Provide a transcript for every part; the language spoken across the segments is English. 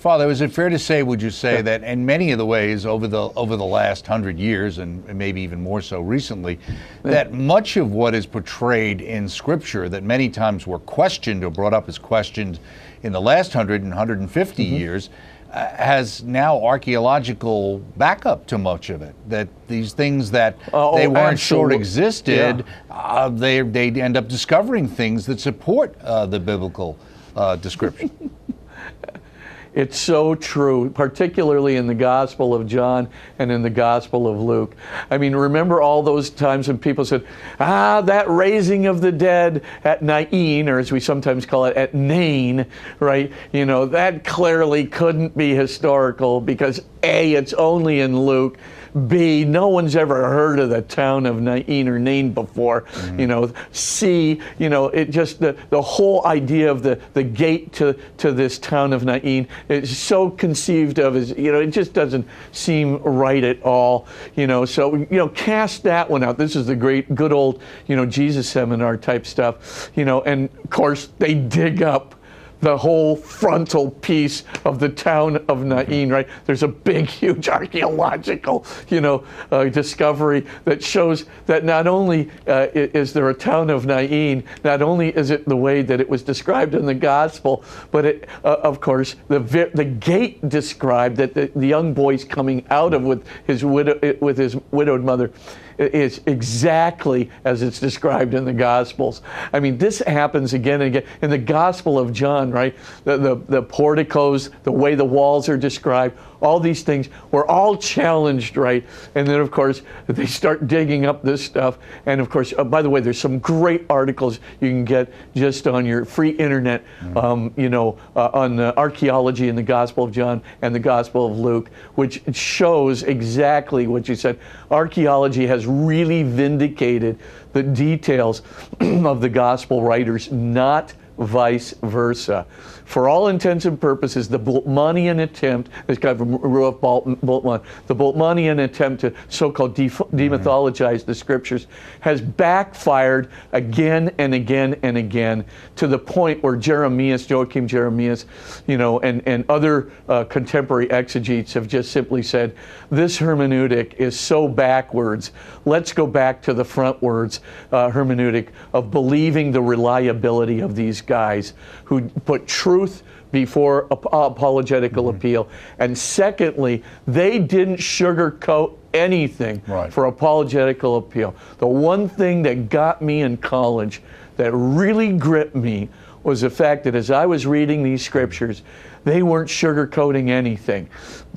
Father, is it fair to say, would you say, that in many of the ways over the last 100 years, and maybe even more so recently, that much of what is portrayed in Scripture that many times were questioned or brought up as questioned in the last 100 and 150 years has now archaeological backup to much of it? That these things that they weren't sure existed, they end up discovering things that support the biblical description. It's so true, particularly in the Gospel of John and in the Gospel of Luke. I mean, remember all those times when people said, that raising of the dead at Nain, or as we sometimes call it, at Nain, right? You know, that clearly couldn't be historical because A, it's only in Luke. B, no one's ever heard of the town of Nain or Nain before. You know, C, you know, it just, the whole idea of the gate to this town of Nain is so conceived of as, you know, it just doesn't seem right at all. You know, so, you know, cast that one out. This is the great, good old, you know, Jesus seminar type stuff. You know, and of course they dig up the whole frontal piece of the town of Nain, right? There's a big, huge archaeological, you know, discovery that shows that not only is there a town of Nain, not only is it the way that it was described in the gospel, but it, of course, the gate described that the young boy's coming out of with his widowed mother is exactly as it's described in the Gospels. I mean, this happens again and again. In the Gospel of John, right, the porticos, the way the walls are described, all these things were all challenged, right? And then, of course, they start digging up this stuff. And, of course, by the way, there's some great articles you can get just on your free internet, you know, on archaeology in the Gospel of John and the Gospel of Luke, which shows exactly what you said. Archaeology has really vindicated the details of the Gospel writers, not vice versa. For all intents and purposes, the Boltzmannian attempt, this guy from Rudolf Boltzmann, the Boltzmannian attempt to so-called demythologize the Scriptures has backfired again and again and again, to the point where Joachim Jeremias, you know, and other contemporary exegetes have just simply said, this hermeneutic is so backwards. Let's go back to the frontwards hermeneutic of believing the reliability of these guys who put truth before apologetical appeal. And secondly, they didn't sugarcoat anything for apologetical appeal. The one thing that got me in college that really gripped me was the fact that as I was reading these scriptures, they weren't sugarcoating anything.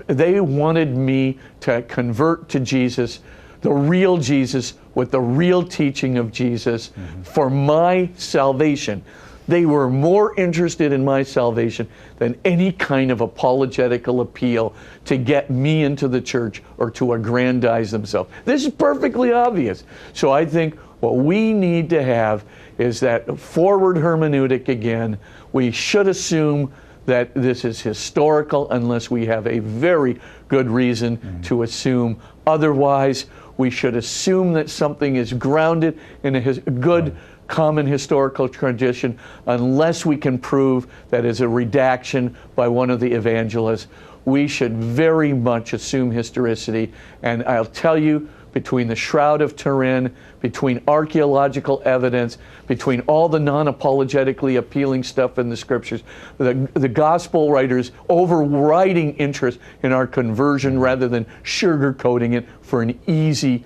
They wanted me to convert to Jesus, the real Jesus, with the real teaching of Jesus for my salvation. They were more interested in my salvation than any kind of apologetical appeal to get me into the church or to aggrandize themselves. This is perfectly obvious. So I think what we need to have is that forward hermeneutic again. We should assume that this is historical unless we have a very good reason to assume otherwise. We should assume that something is grounded in a good common historical tradition unless we can prove that is a redaction by one of the evangelists. We should very much assume historicity. And I'll tell you, between the Shroud of Turin, between archaeological evidence, between all the non-apologetically appealing stuff in the Scriptures, the Gospel writers' overriding interest in our conversion rather than sugarcoating it for an easy,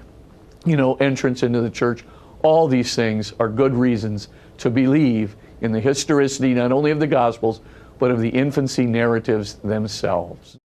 you know, entrance into the church. All these things are good reasons to believe in the historicity not only of the Gospels, but of the infancy narratives themselves.